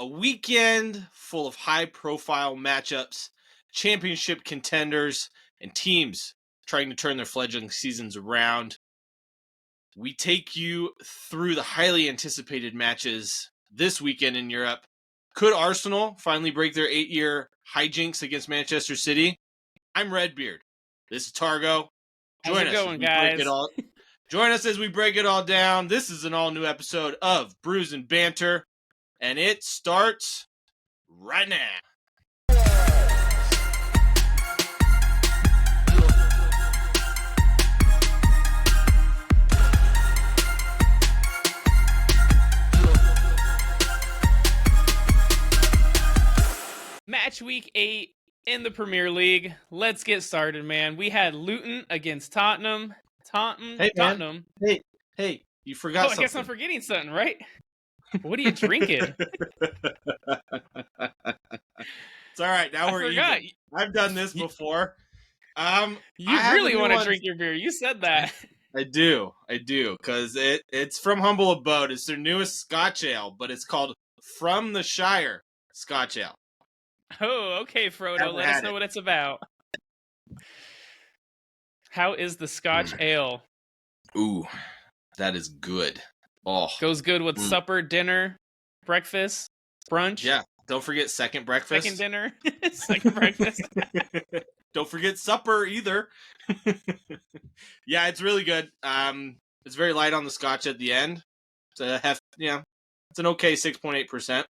A weekend full of high-profile matchups, championship contenders, and teams trying to turn their fledgling seasons around. We take you through the highly anticipated matches this weekend in Europe. Could Arsenal finally break their 8-year hijinks against Manchester City? I'm Redbeard. This is Targo. How's it going, guys? Join us as we break it all down. This is an all-new episode of Brews and Banter, and it starts right now. Match week 8 in the Premier League. Let's get started, man. We had Luton against Tottenham. Tottenham. Hey, you forgot something. I guess I'm forgetting something, right? What are you drinking? It's all right. Now we're even. I've done this before. You really want to drink your beer. You said that. I do, because it's from Humble Abode. It's their newest Scotch ale, but it's called From the Shire Scotch Ale. Oh, okay, Frodo. Let us know what it's about. How is the Scotch ale? Ooh, that is good. Oh, goes good with supper, dinner, breakfast, brunch. Yeah, don't forget second breakfast. Second dinner, second breakfast. Don't forget supper either. Yeah, it's really good. It's very light on the Scotch at the end. It's it's an okay 6.8%. I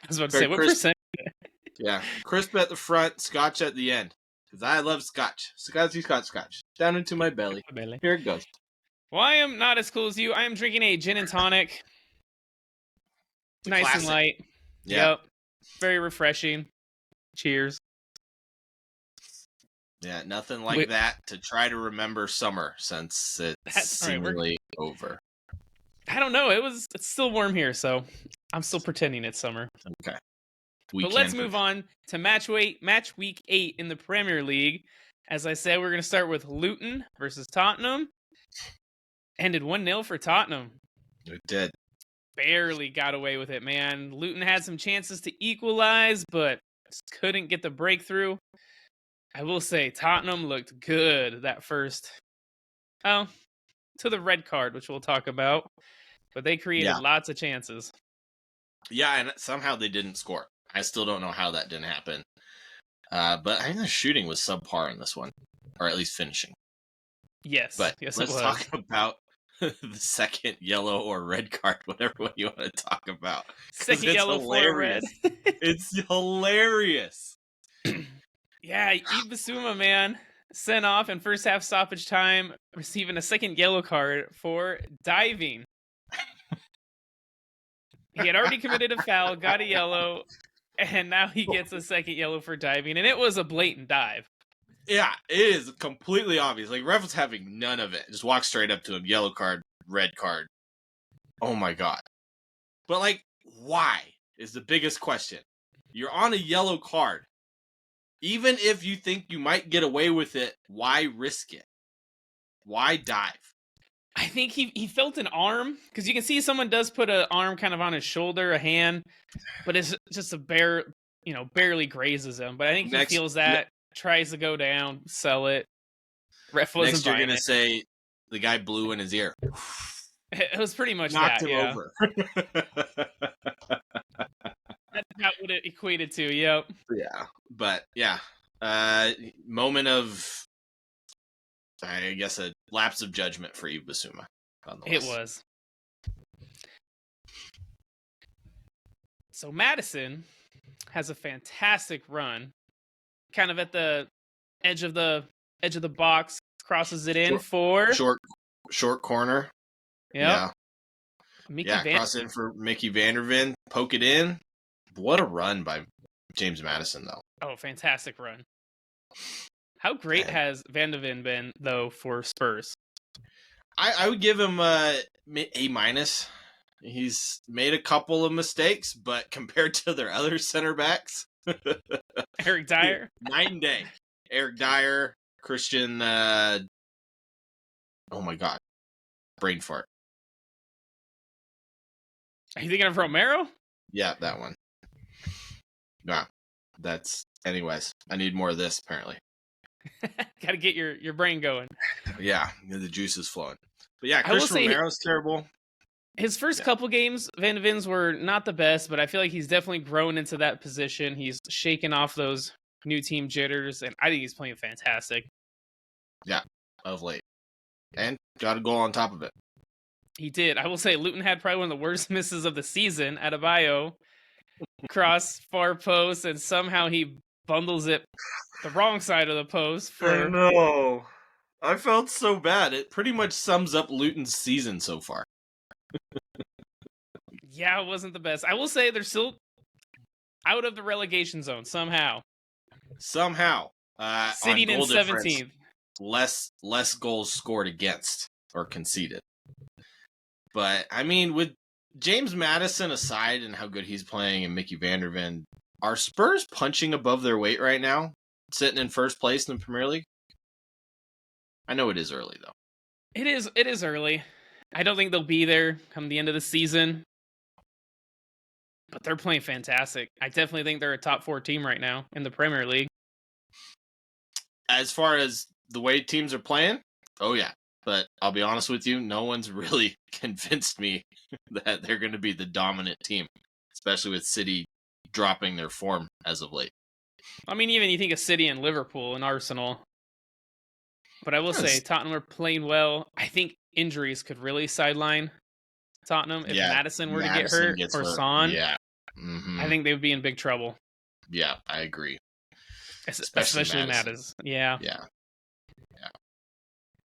was about to say, what percent? Yeah, crisp at the front, Scotch at the end. Because I love Scotch. Scotch. Down into my belly. Here it goes. Well, I am not as cool as you. I am drinking a gin and tonic. Nice classic. And light. Yeah. Yep. Very refreshing. Cheers. Yeah, nothing like that to try to remember summer since it's seemingly over. I don't know. It's still warm here, so I'm still pretending it's summer. Okay. But let's move on to match week 8 in the Premier League. As I said, we're going to start with Luton versus Tottenham. Ended 1-0 for Tottenham. It did. Barely got away with it, man. Luton had some chances to equalize, but just couldn't get the breakthrough. I will say, Tottenham looked good that first. Oh, to the red card, which we'll talk about. But they created lots of chances. Yeah, and somehow they didn't score. I still don't know how that didn't happen. But I think the shooting was subpar in this one, or at least finishing. Yes, but yes, let's talk about the second yellow or red card, whatever one you want to talk about. Second yellow for red. It's hilarious. Yeah, Yves Bissouma, man, sent off in first half stoppage time, receiving a second yellow card for diving. He had already committed a foul, got a yellow, and now he gets a second yellow for diving, and it was a blatant dive. Yeah, it is completely obvious. Like, ref was having none of it. Just walk straight up to him, yellow card, red card. Oh my god. But, like, why is the biggest question. You're on a yellow card. Even if you think you might get away with it, why risk it? Why dive? I think he felt an arm, because you can see someone does put an arm kind of on his shoulder, a hand, but it's just barely grazes him. But I think he feels that, tries to go down, sell it. Ref wasn't next, you're buying gonna say the guy blew in his ear. It was pretty much knocked that. him over. That's not what it equated to. Yep. Yeah, but yeah, moment of, I guess, a lapse of judgment for Yves Bissouma. It was. So Maddison has a fantastic run, kind of at the edge of the box, crosses it in for short corner. Yep. Yeah. Cross in for Mickey Vanderven, poke it in. What a run by James Maddison, though. Oh, fantastic run. How great has Van de Ven been, though, for Spurs? I would give him a minus. He's made a couple of mistakes, but compared to their other center backs, Eric Dyer, night and day. Eric Dyer, Christian. Oh my god, brain fart. Are you thinking of Romero? Yeah, that one. Yeah. Anyways, I need more of this, apparently. Got to get your brain going. Yeah, the juice is flowing. But yeah, I will Christian say Romero's terrible. his first Yeah. couple games, Van de Ven's were not the best, but I feel like he's definitely grown into that position. He's shaken off those new team jitters, and I think he's playing fantastic. Yeah, of late. And got a goal on top of it. He did. I will say Luton had probably one of the worst misses of the season. Adebayo cross far post, and somehow he bundles it the wrong side of the post. I know. I felt so bad. It pretty much sums up Luton's season so far. Yeah, it wasn't the best. I will say they're still out of the relegation zone somehow. Sitting in 17th. Less goals scored against or conceded. But I mean, with James Maddison aside and how good he's playing and Mickey van der Ven, are Spurs punching above their weight right now, sitting in first place in the Premier League? I know it is early though. It is early. I don't think they'll be there come the end of the season. But they're playing fantastic. I definitely think they're a top 4 team right now in the Premier League. As far as the way teams are playing, oh yeah. But I'll be honest with you, no one's really convinced me that they're going to be the dominant team, especially with City dropping their form as of late. I mean, even you think of City and Liverpool and Arsenal. But I will say Tottenham are playing well. I think injuries could really sideline Tottenham if Maddison were to get hurt or Son. Yeah. Mm-hmm. I think they would be in big trouble. Yeah, I agree. Especially Maddison. Yeah. Yeah.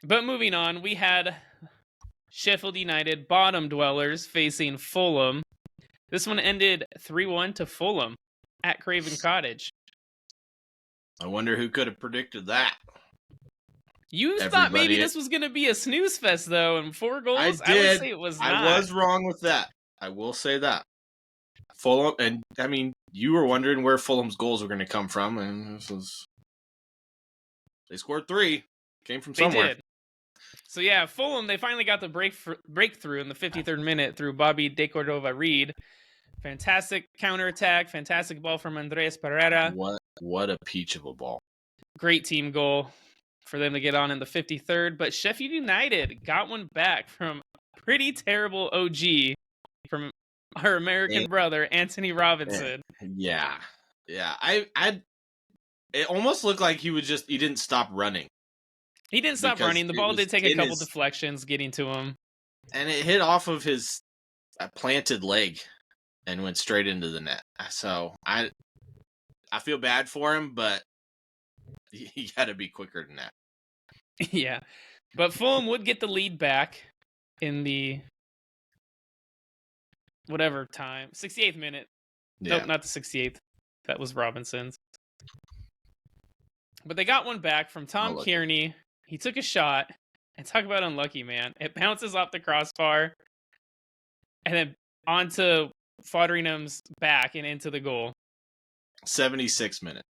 But moving on, we had Sheffield United bottom dwellers facing Fulham. This one ended 3-1 to Fulham at Craven Cottage. I wonder who could have predicted that. You thought maybe this was going to be a snooze fest, though, and 4 goals? I did. I would say it was not. I was wrong with that. I will say that. Fulham, and I mean, you were wondering where Fulham's goals were going to come from, and they scored 3. Came from somewhere. They did. So yeah, Fulham, they finally got the breakthrough in the 53rd minute through Bobby De Cordova-Reid. Fantastic counterattack, fantastic ball from Andres Pereira. What a peach of a ball. Great team goal for them to get on in the 53rd. But Sheffield United got one back from pretty terrible OG from our American brother, Anthony Robinson. Yeah. It almost looked like he didn't stop running. He didn't stop running. The ball did take a couple deflections getting to him. And it hit off of his planted leg and went straight into the net. So I feel bad for him, but you got to be quicker than that. Yeah. But Fulham would get the lead back in the whatever time. 68th minute. Yeah. Nope, not the 68th. That was Robinson's. But they got one back from Tom Kearney. He took a shot, and talk about unlucky, man. It bounces off the crossbar, and then onto Fotheringham's back and into the goal. 76 minute.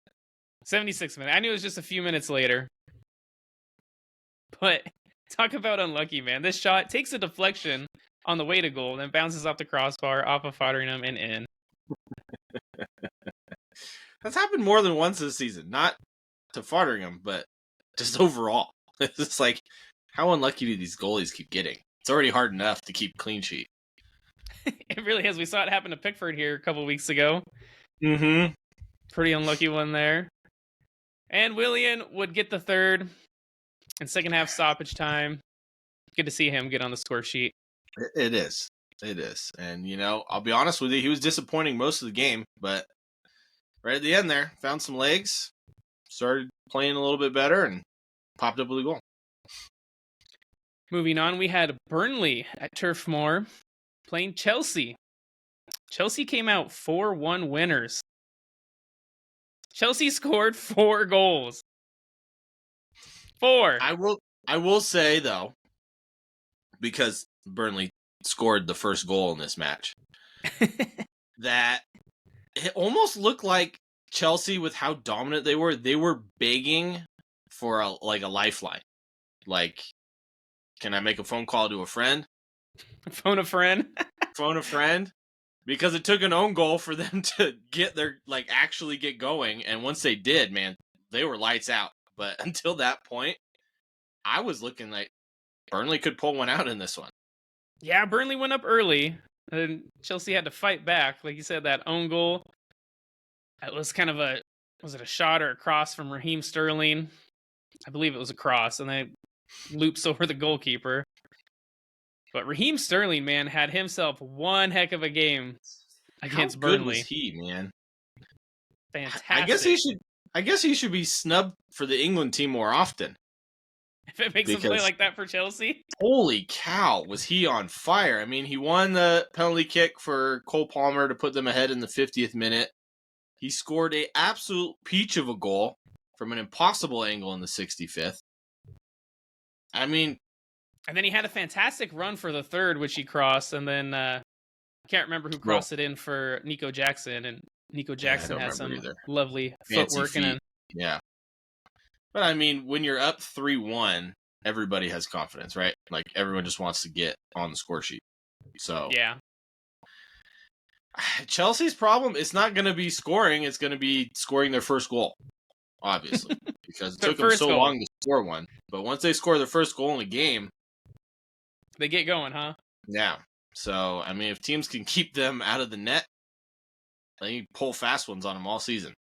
76 minute. I knew it was just a few minutes later. But talk about unlucky, man. This shot takes a deflection on the way to goal, then bounces off the crossbar, off of Fotheringham, and in. That's happened more than once this season. Not to Fotheringham, but just overall. It's like, how unlucky do these goalies keep getting? It's already hard enough to keep clean sheet. It really is. We saw it happen to Pickford here a couple weeks ago. Mm-hmm. Pretty unlucky one there. And Willian would get the third in second half stoppage time. Good to see him get on the score sheet. It is. And, I'll be honest with you, he was disappointing most of the game, but right at the end there, found some legs, started playing a little bit better, and popped up with a goal. Moving on, we had Burnley at Turf Moor playing Chelsea. Chelsea came out 4-1 winners. Chelsea scored 4 goals. 4. I will say, though, because Burnley scored the first goal in this match, that it almost looked like Chelsea, with how dominant they were begging for a lifeline. Like, can I make a phone call to a friend? Phone a friend? Phone a friend? because it took an own goal for them to get their actually get going, and once they did, man, they were lights out. But until that point, I was looking like Burnley could pull one out in this one. Yeah, Burnley went up early, and Chelsea had to fight back. Like you said, that own goal. It was kind of was it a shot or a cross from Raheem Sterling? I believe it was a cross, and they loops over the goalkeeper. But Raheem Sterling, man, had himself one heck of a game against Burnley. How good was he, man? Fantastic. I guess he should be snubbed for the England team more often. If it makes him play like that for Chelsea. Holy cow, was he on fire? I mean, he won the penalty kick for Cole Palmer to put them ahead in the 50th minute. He scored an absolute peach of a goal from an impossible angle in the 65th. I mean... And then he had a fantastic run for the third, which he crossed, and then I can't remember who crossed it in for Nico Jackson, and Nico Jackson has some lovely footwork. Yeah. But I mean, when you're up 3-1, everybody has confidence, right? Like, everyone just wants to get on the score sheet. So yeah. Chelsea's problem is not going to be scoring, it's going to be scoring their first goal, obviously, because it took them so long to score one. But once they score their first goal in a game, they get going, huh? Yeah. So, I mean, if teams can keep them out of the net, they pull fast ones on them all season.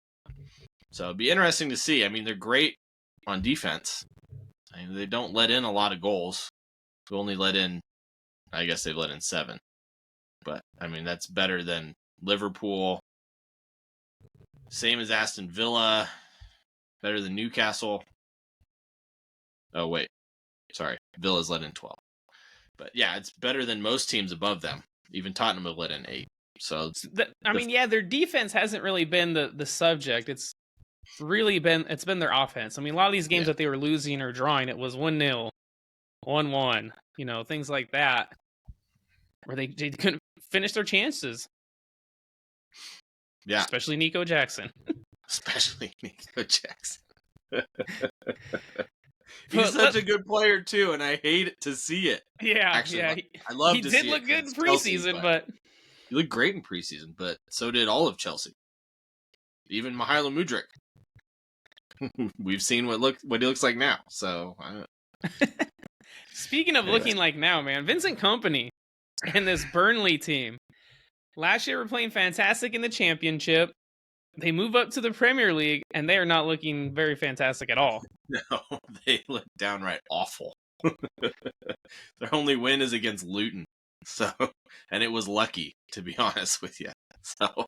So, it'd be interesting to see. I mean, they're great on defense. I mean, they don't let in a lot of goals. They only let in, I guess they've let in 7. But, I mean, that's better than Liverpool. Same as Aston Villa. Better than Newcastle. Oh, wait. Sorry. Villa's let in 12. But yeah, it's better than most teams above them. Even Tottenham have let in 8. So their defense hasn't really been the subject. It's been their offense. I mean, a lot of these games that they were losing or drawing, it was 1-0, 1-1, things like that, where they couldn't finish their chances. Yeah, especially Nico Jackson. He's such a good player too, and I hate it to see it. Yeah, actually, yeah. I love to see it. He did look good in preseason, but he looked great in preseason. But so did all of Chelsea, even Mihajlo Mudryk. We've seen what he looks like now. So, speaking of looking like now, man, Vincent Kompany and this Burnley team. Last year, we're playing fantastic in the Championship. They move up to the Premier League, and they are not looking very fantastic at all. No, they look downright awful. Their only win is against Luton. So, and it was lucky, to be honest with you. So,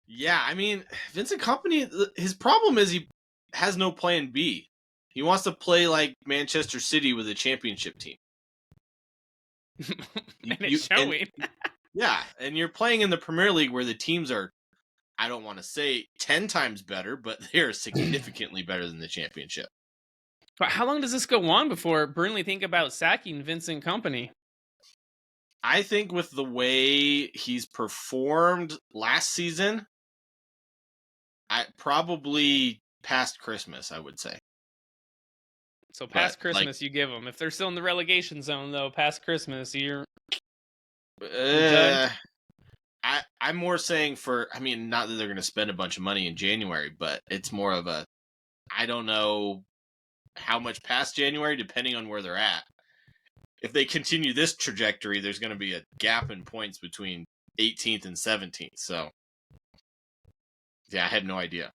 yeah, I mean, Vincent Kompany, his problem is he has no plan B. He wants to play like Manchester City with a championship team. And it's showing. Yeah, and you're playing in the Premier League where the teams are, I don't want to say 10 times better, but they're significantly better than the Championship. But how long does this go on before Burnley think about sacking Vincent Kompany? I think with the way he's performed last season, probably past Christmas, I would say. So past Christmas, you give them. If they're still in the relegation zone, though, past Christmas, you're done? I'm more saying not that they're going to spend a bunch of money in January, but it's more of I don't know how much past January, depending on where they're at. If they continue this trajectory, there's going to be a gap in points between 18th and 17th. So, yeah, I had no idea.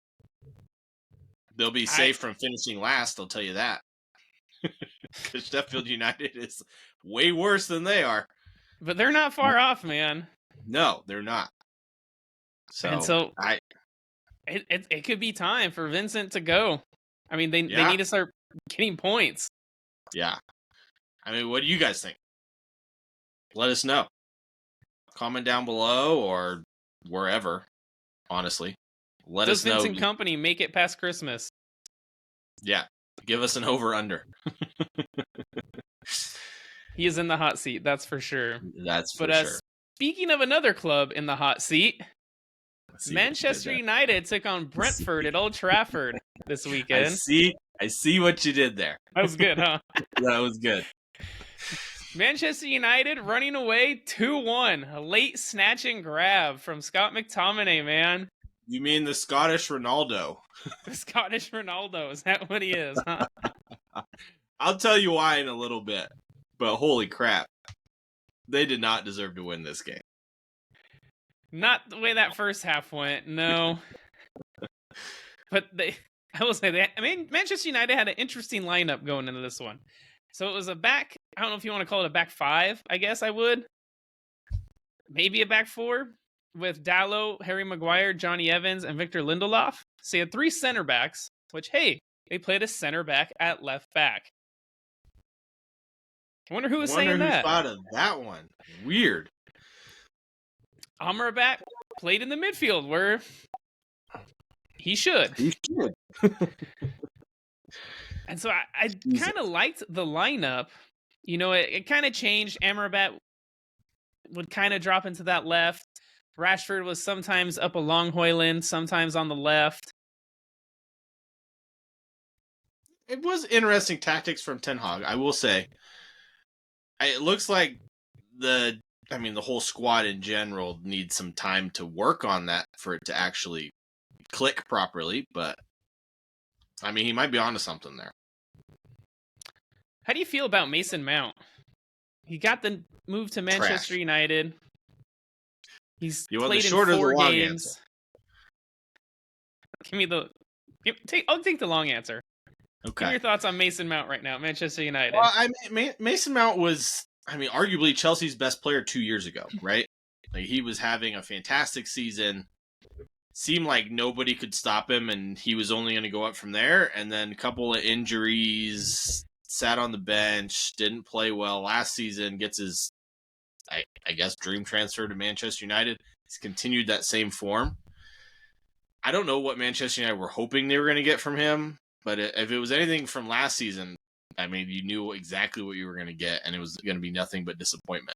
They'll be safe from finishing last, I'll tell you that. Because Sheffield United is way worse than they are. But they're not far off, man. No, they're not. So it could be time for Vincent to go. I mean, they need to start getting points. Yeah. I mean, what do you guys think? Let us know. Comment down below or wherever, honestly. Does Vincent Kompany make it past Christmas? Yeah. Give us an over-under. He is in the hot seat, that's for sure. That's for sure. Speaking of another club in the hot seat, Manchester United took on Brentford at Old Trafford this weekend. I see what you did there. That was good, huh? That was good. Manchester United running away 2-1. A late snatch and grab from Scott McTominay, man. You mean the Scottish Ronaldo? The Scottish Ronaldo. Is that what he is, huh? I'll tell you why in a little bit. But holy crap. They did not deserve to win this game. Not the way that first half went, no. But I will say Manchester United had an interesting lineup going into this one. So it was a back, I don't know if you want to call it a back five, I guess I would. Maybe a back four with Dalot, Harry Maguire, Johnny Evans, and Victor Lindelof. So you had 3 center backs, which, hey, they played a center back at left back. I wonder who was saying that. Who thought of that one? Weird. Amrabat played in the midfield where he should. And so I kind of liked the lineup. You know, it kind of changed. Amrabat would kind of drop into that left. Rashford was sometimes up along Højlund, sometimes on the left. It was interesting tactics from Ten Hag, I will say. It looks like the whole squad in general needs some time to work on that for it to actually click properly, but I mean, he might be onto something there. How do you feel about Mason Mount? He got the move to Manchester United. He's played in 4 games. I'll take the long answer. Okay. Give me your thoughts on Mason Mount right now, Manchester United. Well, Mason Mount was, arguably Chelsea's best player 2 years ago, right? Like, he was having a fantastic season. Seemed like nobody could stop him, and he was only going to go up from there. And then a couple of injuries, sat on the bench, didn't play well last season, gets his, I guess, dream transfer to Manchester United. He's continued that same form. I don't know what Manchester United were hoping they were going to get from him, but if it was anything from last season, I mean, you knew exactly what you were going to get, and it was going to be nothing but disappointment.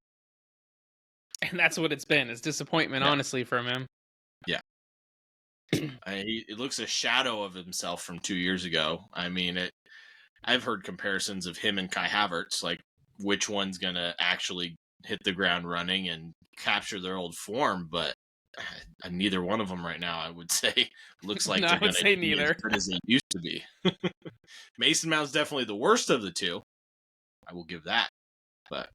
And that's what it's been, is disappointment, honestly, from him. Yeah. It looks a shadow of himself from 2 years ago. I mean, I've heard comparisons of him and Kai Havertz, like which one's going to actually hit the ground running and capture their old form, but neither one of them right now, I would say, looks like they're going to be neither. as good as they used to be. Mason Mount's definitely the worst of the two. I will give that. But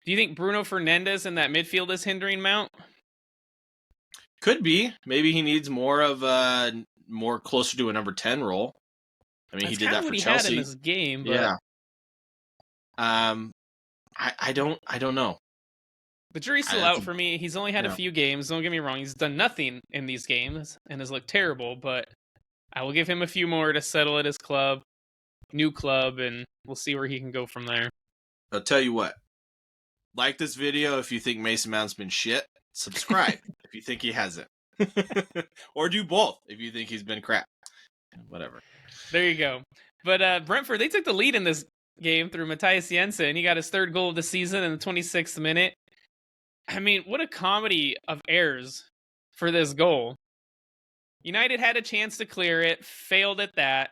do you think Bruno Fernandes in that midfield is hindering Mount? Could be. Maybe he needs more of more closer to a number 10 role. I mean, That's he did that for he Chelsea had in this game, but yeah. I don't know. The jury's still out for me. He's only had a few games. Don't get me wrong. He's done nothing in these games and has looked terrible, but I will give him a few more to settle at his club, new club, and we'll see where he can go from there. I'll tell you what. Like this video if you think Mason Mount's been shit. Subscribe if you think he hasn't. Or do both if you think he's been crap. Whatever. There you go. But Brentford, they took the lead in this game through Matthias Jensen. He got his 3rd goal of the season in the 26th minute. I mean, what a comedy of errors for this goal. United had a chance to clear it, failed at that.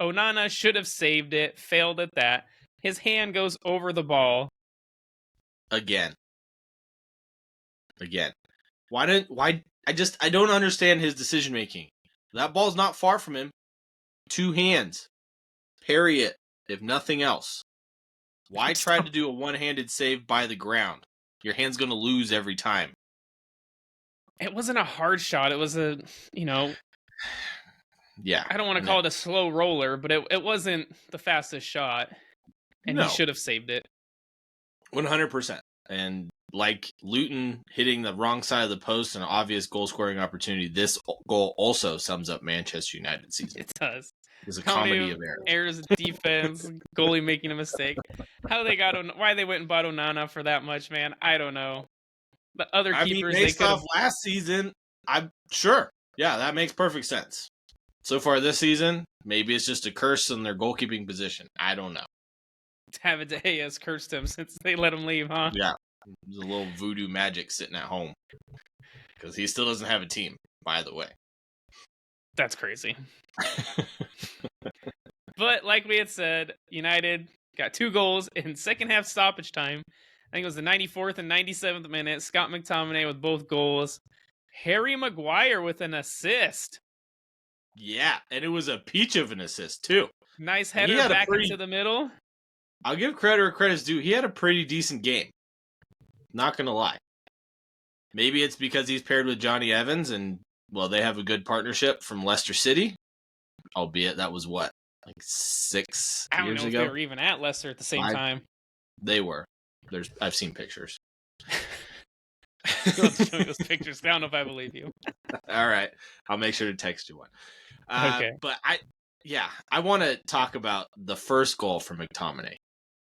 Onana should have saved it, failed at that. His hand goes over the ball. Again. I don't understand his decision making. That ball's not far from him. 2 hands. Parry it, if nothing else. Why try to do a one-handed save by the ground? Your hand's going to lose every time. It wasn't a hard shot. It was a, yeah. I don't want to call it a slow roller, but it wasn't the fastest shot. And he should have saved it. 100%. And like Luton hitting the wrong side of the post and an obvious goal-scoring opportunity, this goal also sums up Manchester United's season. It does. It's a comedy of errors, defense, goalie making a mistake. Why they went and bought Onana for that much, man? I don't know. The other keepers based off last season, I'm sure. Yeah, that makes perfect sense. So far this season, maybe it's just a curse in their goalkeeping position. I don't know. David De Gea has cursed him since they let him leave, huh? Yeah. There's a little voodoo magic sitting at home. Because he still doesn't have a team, by the way. That's crazy. But like we had said, United got 2 goals in second half stoppage time. I think it was the 94th and 97th minute. Scott McTominay with both goals. Harry Maguire with an assist. Yeah, and it was a peach of an assist too. Nice And he header had a back pretty- into the middle. I'll give credit where credit's due. He had a pretty decent game. Not gonna lie. Maybe it's because he's paired with Johnny Evans, and well, they have a good partnership from Leicester City. Albeit that was what, like 6 I don't years know if ago. they were even at Leicester at the same 5? time. They were. I've seen pictures. You'll have to show me those pictures. I don't know if I believe you. All right, I'll make sure to text you one. Okay. But I want to talk about the first goal from McTominay.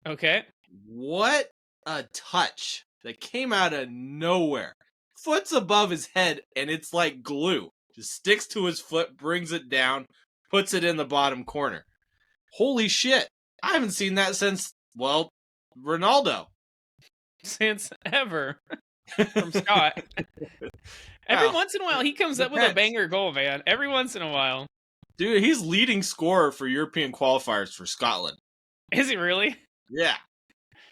Okay. What a touch that came out of nowhere. Foot's above his head, and it's like glue. Just sticks to his foot, brings it down, puts it in the bottom corner. Holy shit. I haven't seen that since, well, Ronaldo. Since ever. From Scott. Every once in a while, he comes up with a banger goal, man. Every once in a while. Dude, he's leading scorer for European qualifiers for Scotland. Is he really? Yeah.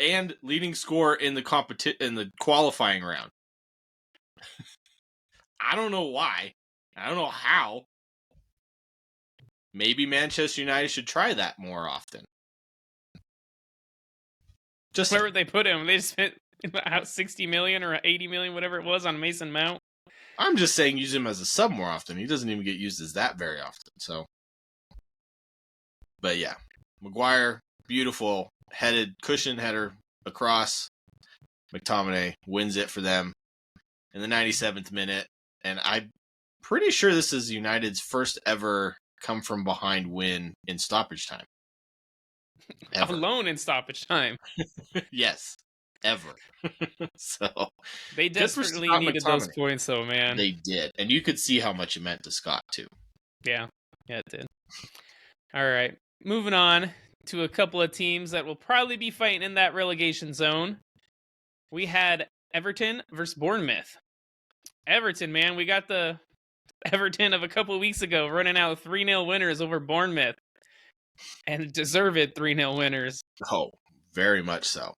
And leading scorer in the qualifying round. I don't know why. I don't know how. Maybe Manchester United should try that more often. Just where would they put him? They just spent out 60 million or 80 million, whatever it was, on Mason Mount. I'm just saying use him as a sub more often. He doesn't even get used as that very often. So, but yeah, Maguire, beautiful cushion header across. McTominay wins it for them in the 97th minute, and I'm pretty sure this is United's first ever come from behind win in stoppage time. Ever. Alone in stoppage time. Yes, ever. So they desperately needed those points, though, man. They did, and you could see how much it meant to Scott too. Yeah, it did. All right, moving on to a couple of teams that will probably be fighting in that relegation zone. We had Everton versus Bournemouth. Everton, man, we got the Everton of a couple of weeks ago running out 3-0 winners over Bournemouth. And deserved 3-0 winners. Oh, very much so.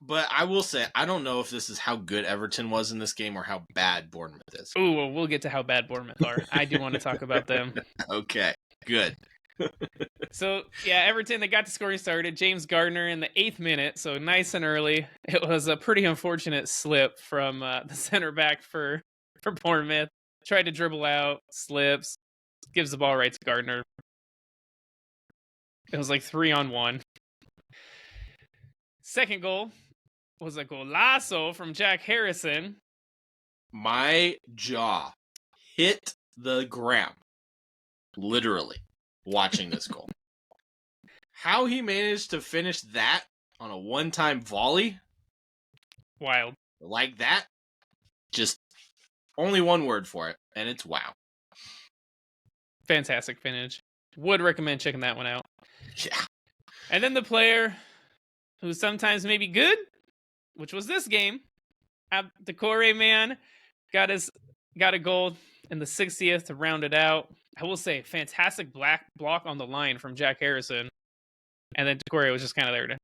But I will say, I don't know if this is how good Everton was in this game or how bad Bournemouth is. Ooh, well, we'll get to how bad Bournemouth are. I do want to talk about them. Okay, good. So, yeah, Everton, they got the scoring started. James Gardner in the 8th minute, so nice and early. It was a pretty unfortunate slip from the center back for Bournemouth. Tried to dribble out, slips, gives the ball right to Gardner. It was like 3-on-1. Second goal was a golazo from Jack Harrison. My jaw hit the ground, literally, watching this goal. How he managed to finish that on a one-time volley? Wild. Like that? Just only one word for it, and it's wow. Fantastic finish. Would recommend checking that one out. Yeah. And then the player who sometimes may be good, which was this game, Decore, man, got a goal in the 60th to round it out. I will say, fantastic block on the line from Jack Harrison. And then Decore was just kind of there to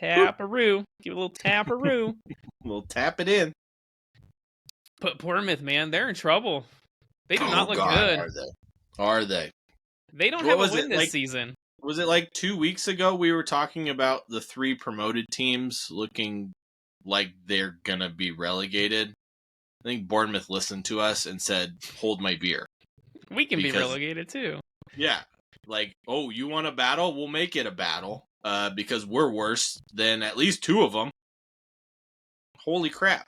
tap-a-roo. Give it a little tap-a-roo. We'll tap it in. But Bournemouth, man, they're in trouble. They do not look good. Are they? They don't have a win this season. Was it like 2 weeks ago we were talking about the 3 promoted teams looking like they're going to be relegated? I think Bournemouth listened to us and said, hold my beer. We can be relegated too. Yeah. Like, oh, you want a battle? We'll make it a battle because we're worse than at least 2 of them. Holy crap.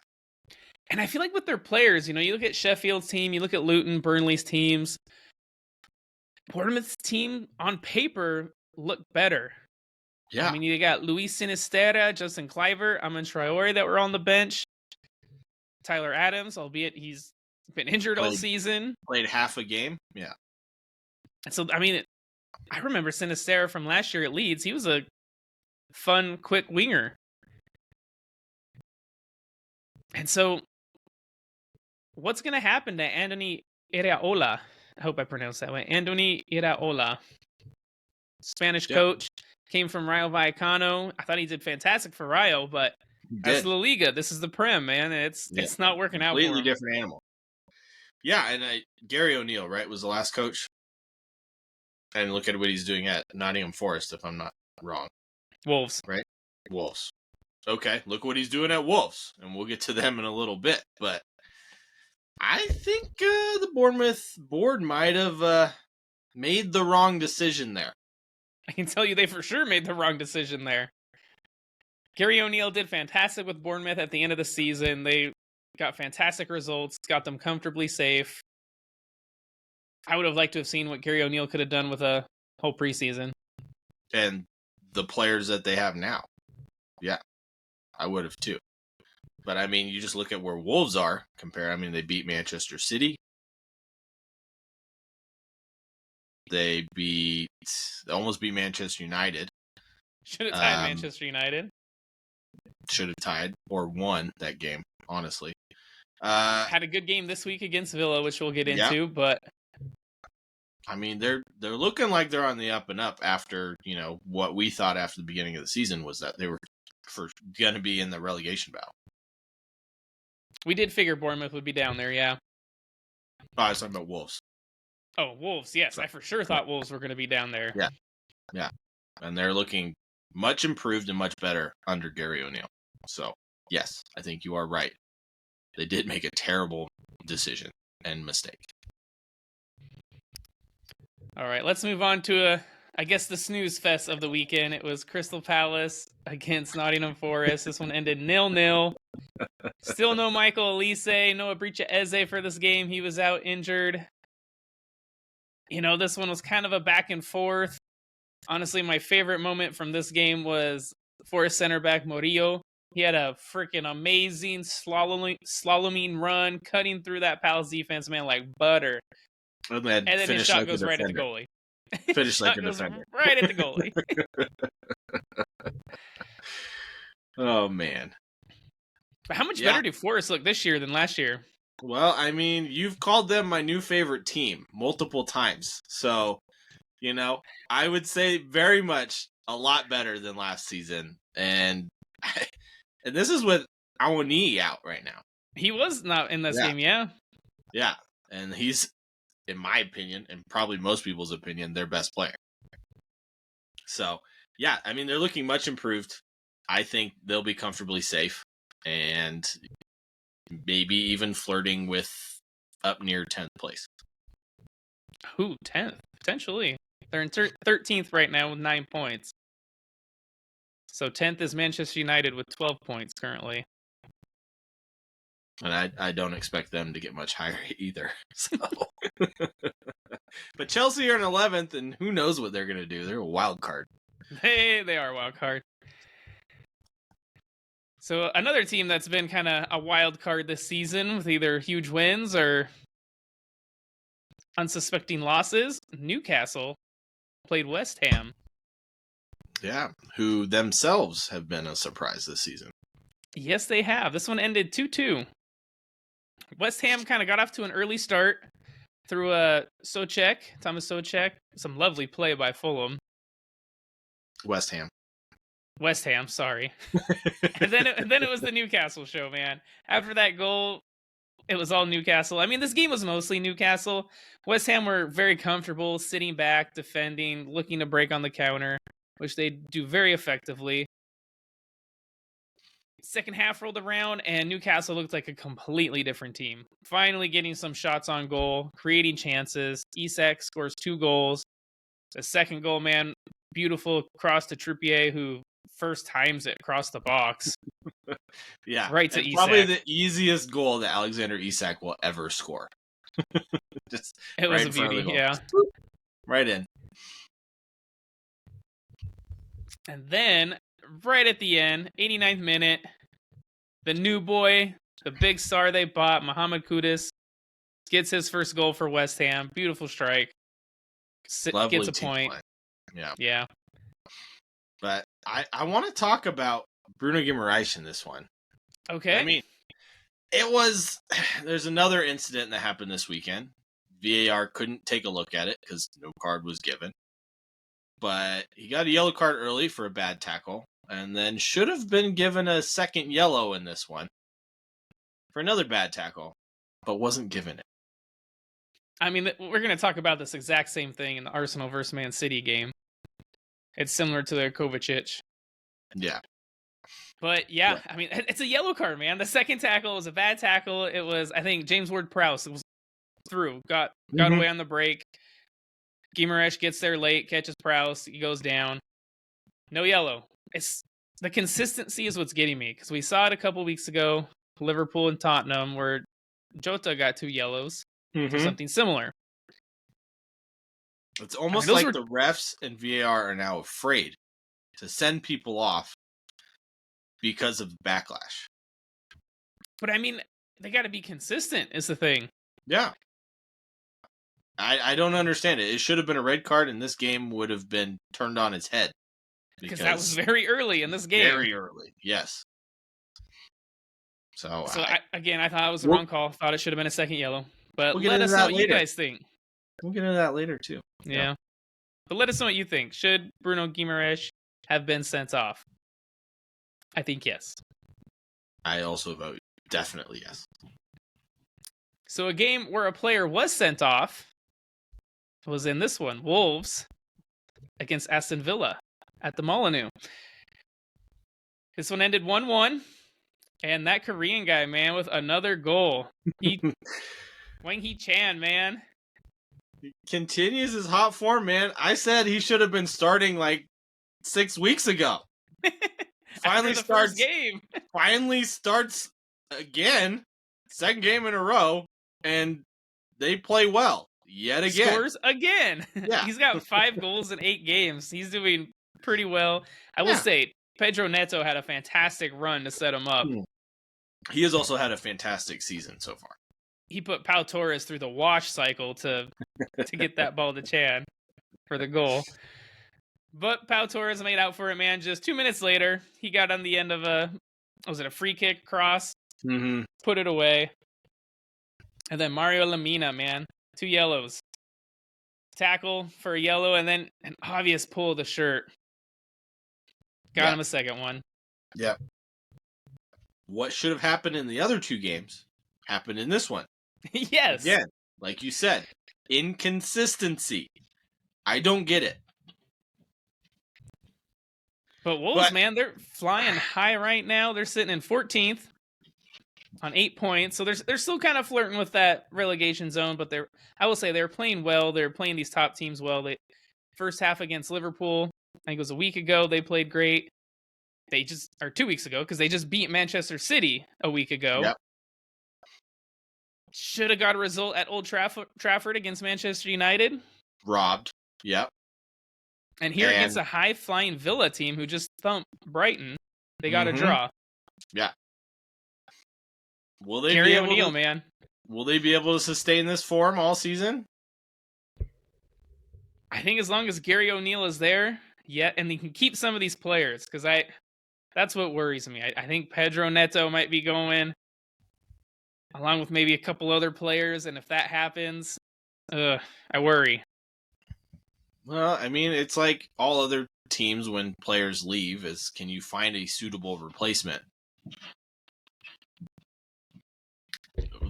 And I feel like with their players, you look at Sheffield's team, you look at Luton, Burnley's teams. Bournemouth's team on paper looked better. Yeah. I mean, you got Luis Sinisterra, Justin Kluivert, Amin Traore that were on the bench. Tyler Adams, albeit he's been injured all season. Played half a game. Yeah. And so, I mean, I remember Sinisterra from last year at Leeds. He was a fun, quick winger. And so, what's going to happen to Anthony Iraola? I hope I pronounced that way. Andoni Iraola, Spanish coach. Came from Rayo Vallecano. I thought he did fantastic for Rayo, but He that's did. La Liga. This is the Prem, man. Yeah. It's not working out for Completely him. different animal. Yeah, and Gary O'Neill, right, was the last coach. And look at what he's doing at Nottingham Forest, if I'm not wrong. Wolves. Right? Wolves. Okay, look what he's doing at Wolves. And we'll get to them in a little bit. But I think the Bournemouth board might have made the wrong decision there. I can tell you they for sure made the wrong decision there. Gary O'Neill did fantastic with Bournemouth at the end of the season. They got fantastic results, got them comfortably safe. I would have liked to have seen what Gary O'Neill could have done with a whole preseason. And the players that they have now. Yeah, I would have too. But I mean, you just look at where Wolves are. They beat Manchester City. They almost beat Manchester United. Should have tied Manchester United. Should have tied or won that game, honestly. Had a good game this week against Villa, which we'll get into, but I mean, they're looking like they're on the up and up after, what we thought after the beginning of the season was that they were going to be in the relegation battle. We did figure Bournemouth would be down there, yeah. Oh, I was talking about Wolves. Oh, Wolves, yes. I for sure thought Wolves were going to be down there. Yeah. And they're looking much improved and much better under Gary O'Neill. So, yes, I think you are right. They did make a terrible decision and mistake. All right, let's move on to the snooze fest of the weekend. It was Crystal Palace against Nottingham Forest. This one ended 0-0. Still no Michael Elise, no Abricha Eze for this game. He was out injured. This one was kind of a back and forth. Honestly, my favorite moment from this game was Forest center back Murillo. He had a freaking amazing slaloming run, cutting through that Palace defense, man, like butter. And then his shot goes right at the goalie. Finish like a defender. Right at the goalie. Oh, man. But how much better do Forest look this year than last year? Well, I mean, you've called them my new favorite team multiple times. So, I would say very much a lot better than last season. And this is with Awoniyi out right now. He was not in this game, yeah. Yeah, and he's, in my opinion, and probably most people's opinion, their best player. So, yeah, I mean, they're looking much improved. I think they'll be comfortably safe and maybe even flirting with up near 10th place. Ooh, 10th, potentially. They're in 13th right now with 9 points. So 10th is Manchester United with 12 points currently. And I don't expect them to get much higher either. So. But Chelsea are in 11th, and who knows what they're going to do. They're a wild card. They are a wild card. So another team that's been kind of a wild card this season with either huge wins or unsuspecting losses, Newcastle played West Ham. Yeah, who themselves have been a surprise this season. Yes, they have. This one ended 2-2. West Ham kind of got off to an early start through Thomas Souček. Some lovely play by Fulham. West Ham, sorry. and then it was the Newcastle show, man. After that goal, it was all Newcastle. I mean, this game was mostly Newcastle. West Ham were very comfortable, sitting back, defending, looking to break on the counter, which they do very effectively. Second half rolled around, and Newcastle looked like a completely different team. Finally getting some shots on goal, creating chances. Isak scores 2 goals. The second goal, man, beautiful cross to Trippier, who first times it across the box. Yeah. Right to Isak. Probably the easiest goal that Alexander Isak will ever score. It was a beauty, yeah. Right in. And then, right at the end, 89th minute, the new boy, the big star they bought, Mohamed Kudus, gets his first goal for West Ham. Beautiful strike. Lovely gets a point. Play. Yeah. But I want to talk about Bruno Guimaraes in this one. Okay. I mean, there's another incident that happened this weekend. VAR couldn't take a look at it because no card was given. but he got a yellow card early for a bad tackle, and then should have been given a second yellow in this one for another bad tackle, but wasn't given it. I mean, we're going to talk about this exact same thing in the Arsenal versus Man City game. It's similar to the Kovacic. Yeah. But yeah, I mean, it's a yellow card, man. The second tackle was a bad tackle. It was, I think, James Ward-Prowse. It was through, got away on the break. Guimaraes gets there late, catches Prowse, he goes down. No yellow. It's the consistency is what's getting me, because we saw it a couple weeks ago, Liverpool and Tottenham, where Jota got 2 yellows for something similar. It's almost like the refs and VAR are now afraid to send people off because of backlash. But I mean, they got to be consistent is the thing. Yeah. I don't understand it. It should have been a red card, and this game would have been turned on its head. Because that was very early in this game. Very early, yes. So I thought it was the wrong call. Thought it should have been a second yellow. But let us know what you guys think. We'll get into that later, too. Yeah. But let us know what you think. Should Bruno Guimaraes have been sent off? I think yes. I also vote definitely yes. So a game where a player was sent off was in this one. Wolves against Aston Villa at the Molineux. This one ended 1-1. And that Korean guy, man, with another goal. Wang Hee-chan, man. He continues his hot form, man. I said he should have been starting like 6 weeks ago. Finally starts again. Second game in a row. And they play well. Yet again. Scores again. Yeah. He's got 5 goals in 8 games. He's doing pretty well. I will say, Pedro Neto had a fantastic run to set him up. He has also had a fantastic season so far. He put Pau Torres through the wash cycle to get that ball to Chan for the goal. But Pau Torres made out for it, man. Just 2 minutes later, he got on the end of a free kick cross, put it away. And then Mario Lemina, man, 2 yellows. Tackle for a yellow, and then an obvious pull of the shirt. Got him a second one. Yeah. What should have happened in the other 2 games happened in this one. Yes. Again, like you said, inconsistency. I don't get it. But Wolves, man, they're flying high right now. They're sitting in 14th on 8 points. So they're still kind of flirting with that relegation zone, but I will say they're playing well. They're playing these top teams well. First half against Liverpool, I think it was a week ago, they played great. 2 weeks ago, because they just beat Manchester City a week ago. Yep. Should have got a result at Old Trafford against Manchester United. Robbed. Yep. And here against a high-flying Villa team who just thumped Brighton, they got a draw. Yeah. Will Gary O'Neill, man. Will they be able to sustain this form all season? I think as long as Gary O'Neill is there, and they can keep some of these players, because that's what worries me. I think Pedro Neto might be going, along with maybe a couple other players, and if that happens, I worry. Well, I mean, it's like all other teams when players leave, is can you find a suitable replacement?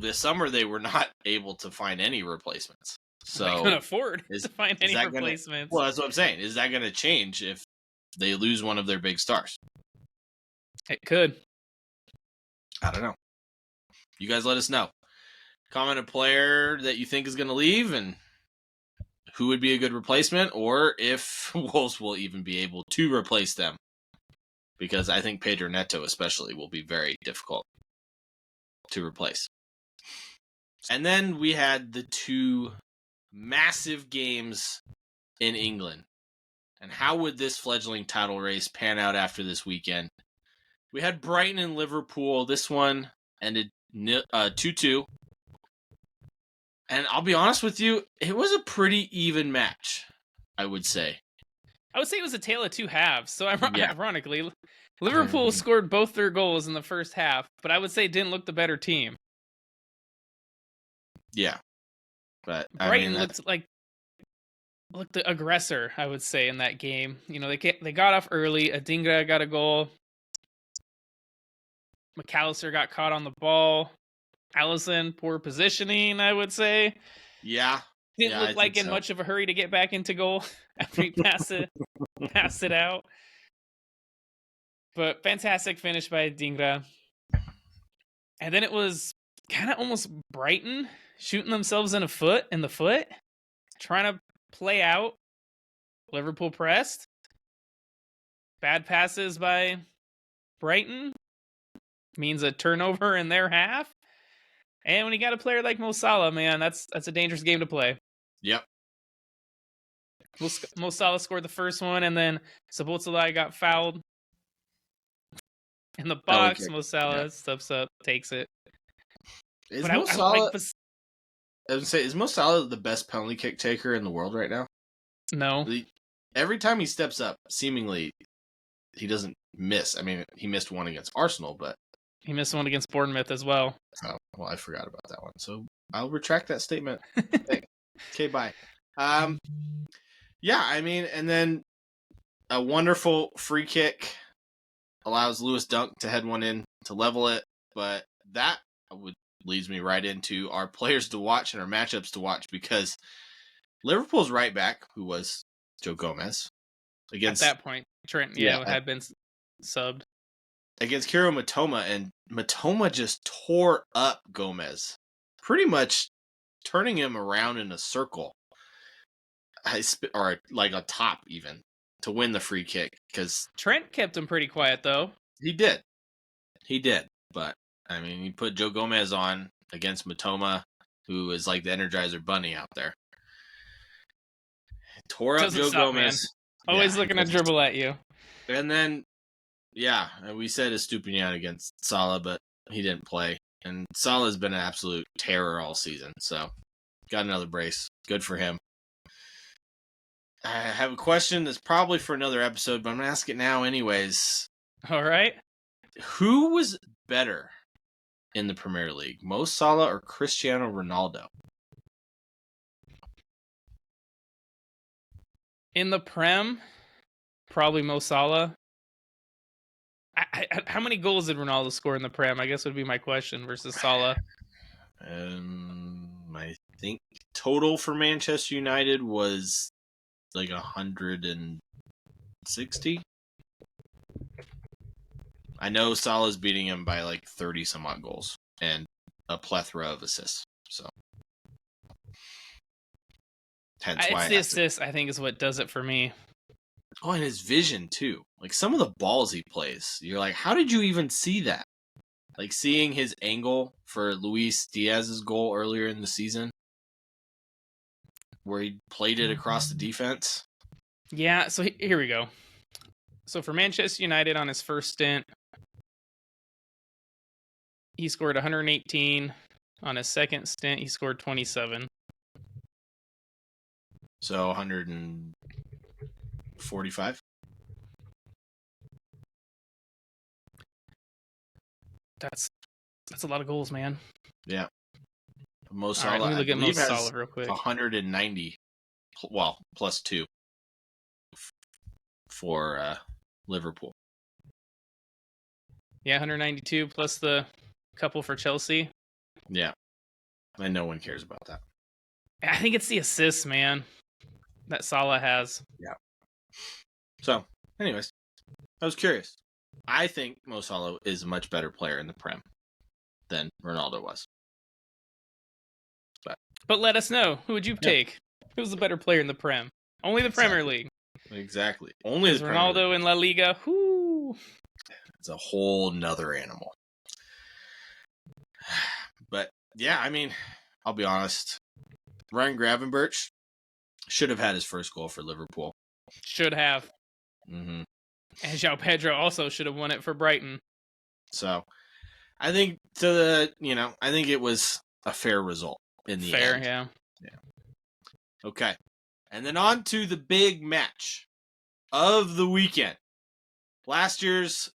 This summer, they were not able to find any replacements. So they couldn't afford to find any replacements. Well, that's what I'm saying. Is that going to change if they lose one of their big stars? It could. I don't know. You guys let us know. Comment a player that you think is going to leave and who would be a good replacement, or if Wolves will even be able to replace them. Because I think Pedro Neto especially will be very difficult to replace. And then we had the 2 massive games in England. And how would this fledgling title race pan out after this weekend? We had Brighton and Liverpool. This one ended 2-2. And I'll be honest with you, it was a pretty even match, I would say. I would say it was a tale of 2 halves. So ironically, Liverpool scored both their goals in the first half, but I would say didn't look the better team. Yeah. But Brighton looked like looked the aggressor, I would say, in that game. You know, they got off early. Adingra got a goal. McAllister got caught on the ball. Allison, poor positioning, I would say. Yeah. Didn't Yeah, I look like think in so. much of a hurry to get back into goal after he passed it out. But fantastic finish by Adingra. And then it was kind of almost Brighton shooting themselves in the foot, trying to play out. Liverpool pressed. Bad passes by Brighton means a turnover in their half. And when you got a player like Mo Salah, man, that's a dangerous game to play. Yep. Mo Salah scored the first one, and then Szoboszlai got fouled in the Penalty box. kick. Mo Salah Yeah. steps up, takes it. Is But Mo Salah? like, I would say, is Mo Salah the best penalty kick taker in the world right now? no, Every time he steps up, seemingly he doesn't miss. I mean, he missed one against Arsenal, but he missed one against Bournemouth as well. oh, well, I forgot about that one. So I'll retract that statement. Okay, bye. Yeah, I mean, and then a wonderful free kick allows Lewis Dunk to head one in to level it, but that leads me right into our players to watch and our matchups to watch, because Liverpool's right back, who was Joe Gomez, against At that point, Trent, had been subbed against Kiro Matoma, and Matoma just tore up Gomez, pretty much turning him around in a circle, or like a top even, to win the free kick, because Trent kept him pretty quiet though. He did, but I mean, he put Joe Gomez on against Matoma, who is like the Energizer Bunny out there. Tore up Joe Gomez. Man. Always looking to dribble at you. And then, yeah, we said Estupinian against Salah, but he didn't play. And Salah's been an absolute terror all season, so got another brace. Good for him. I have a question that's probably for another episode, but I'm going to ask it now anyways. All right. Who was better in the Premier League, Mo Salah or Cristiano Ronaldo? In the Prem, probably Mo Salah. How many goals did Ronaldo score in the Prem? I guess would be my question versus Salah. I think total for Manchester United was like 160. I know Salah's beating him by like 30 some odd goals and a plethora of assists. So hence why it's the assist, I think, is what does it for me. Oh, and his vision too. Like some of the balls he plays, you're like, how did you even see that? Like seeing his angle for Luis Diaz's goal earlier in the season, where he played it across the defense. Yeah, so here we go. So for Manchester United on his first stint, he scored 118. On his second stint, he scored 27. So 145. That's a lot of goals, man. Yeah. Mo Salah, right, let me look at Mo Salah real quick. 190, well, plus 2 for Liverpool. Yeah, 192 plus the couple for Chelsea. Yeah. And no one cares about that. I think it's the assists, man, that Salah has. Yeah. So, anyways, I was curious. I think Mo Salah is a much better player in the Prem than Ronaldo was. But let us know. Who would you take? Who's the better player in the Prem? Only the Premier League. Exactly. Only the Ronaldo Premier League. In La Liga. Whoo. It's a whole nother animal. But yeah, I mean, I'll be honest. Ryan Gravenberch should have had his first goal for Liverpool. Should have. Mm-hmm. And João Pedro also should have won it for Brighton. So, I think I think it was a fair result in the end. Yeah. Okay. And then on to the big match of the weekend. Last year's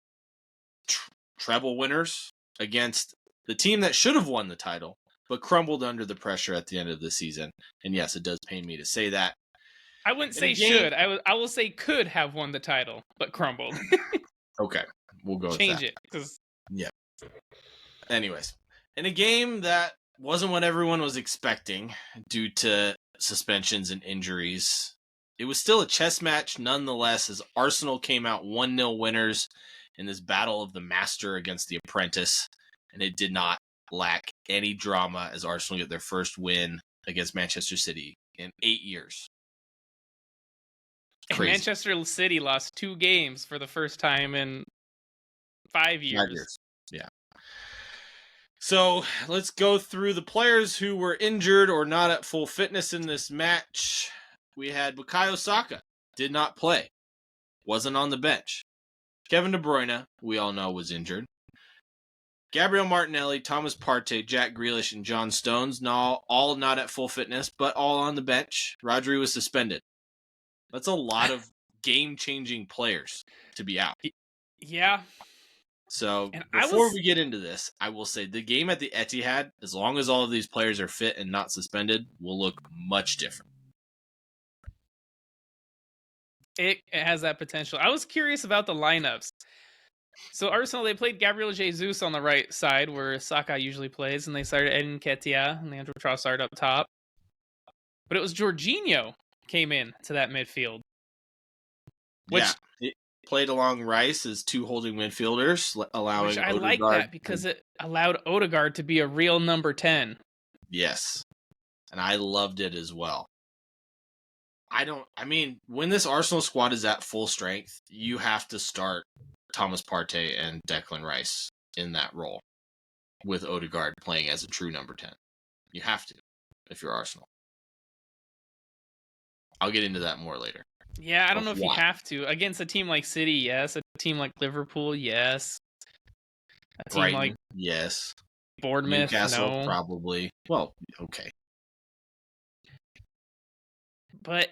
treble winners against the team that should have won the title, but crumbled under the pressure at the end of the season. And yes, it does pain me to say that. I wouldn't In a say game, should. I will say could have won the title, but crumbled. okay, we'll go with Change that. it, because Yeah. Anyways, in a game that wasn't what everyone was expecting due to suspensions and injuries, it was still a chess match nonetheless, as Arsenal came out 1-0 winners in this battle of the master against the apprentice, and it did not lack any drama as Arsenal get their first win against Manchester City in 8 years. and Crazy. Manchester City lost 2 games for the first time in 5 years. 5 years. Yeah. So let's go through the players who were injured or not at full fitness in this match. We had Bukayo Saka, did not play, wasn't on the bench. Kevin De Bruyne, we all know, was injured. Gabriel Martinelli, Thomas Partey, Jack Grealish, and John Stones, all not at full fitness, but all on the bench. Rodri was suspended. That's a lot of game-changing players to be out. Yeah. So And before we get into this, I will say the game at the Etihad, as long as all of these players are fit and not suspended, will look much different. It has that potential. I was curious about the lineups. So Arsenal, they played Gabriel Jesus on the right side where Saka usually plays, and they started Edin Nketiah and Leandro Trossard up top. But it was Jorginho came in to that midfield. Which, yeah, it played along Rice as two holding midfielders, allowing which I Odegaard like that because it allowed Odegaard to be a real number 10. Yes, and I loved it as well. When this Arsenal squad is at full strength, you have to start Thomas Partey and Declan Rice in that role, with Odegaard playing as a true number 10. You have to, if you're Arsenal. I'll get into that more later. Yeah, I don't know if you have to. Against a team like City, yes. A team like Liverpool, yes. A team Brighton, like yes. Bournemouth, Newcastle, no. probably. Well, okay. But